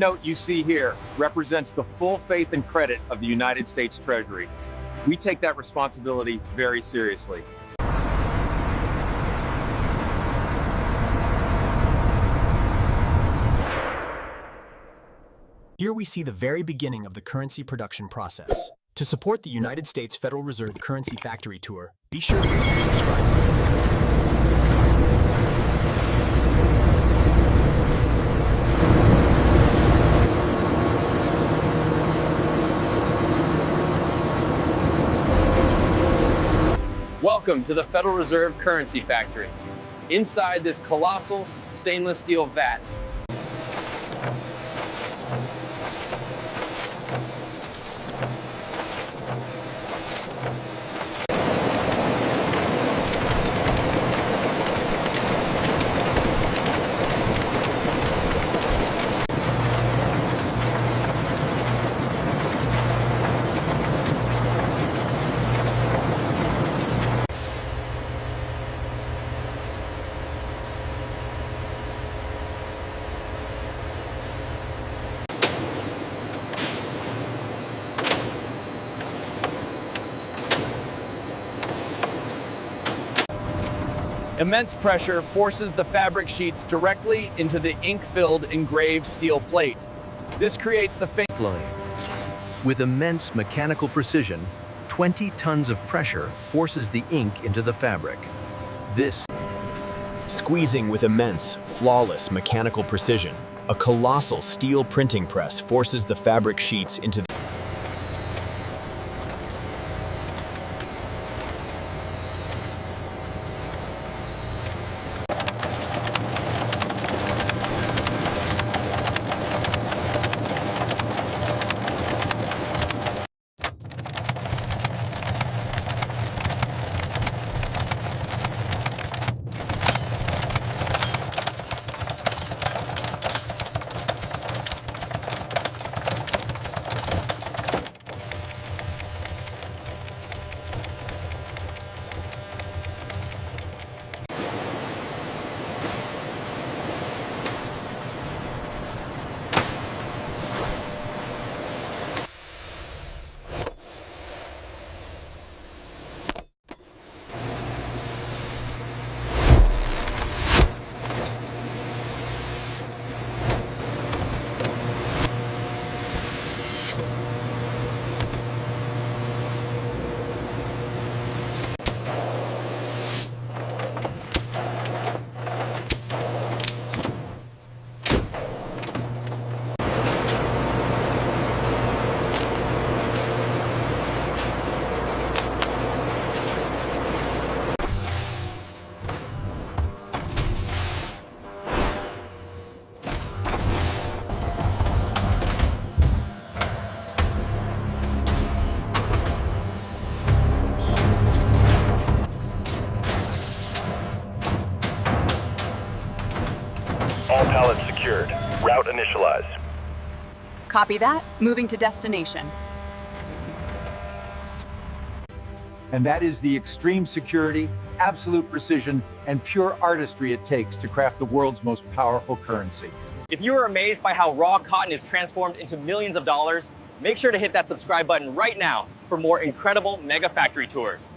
note you see here represents the full faith and credit of the United States Treasury. We take that responsibility very seriously. Here we see the very beginning of the currency production process. To support the United States Federal Reserve Currency Factory Tour, be sure to hit the subscribe button. Welcome to the Federal Reserve Currency Factory. Inside this colossal stainless steel vat, immense pressure forces the fabric sheets directly into the ink-filled engraved steel plate. This creates the line. With immense mechanical precision, 20 tons of pressure forces the ink into the fabric. This Squeezing with immense, flawless mechanical precision, a colossal steel printing press forces the fabric sheets into the All pallets secured. Route initialized. Copy that. Moving to destination. And that is the extreme security, absolute precision, and pure artistry it takes to craft the world's most powerful currency. If you are amazed by how raw cotton is transformed into millions of dollars, make sure to hit that subscribe button right now for more incredible mega factory tours.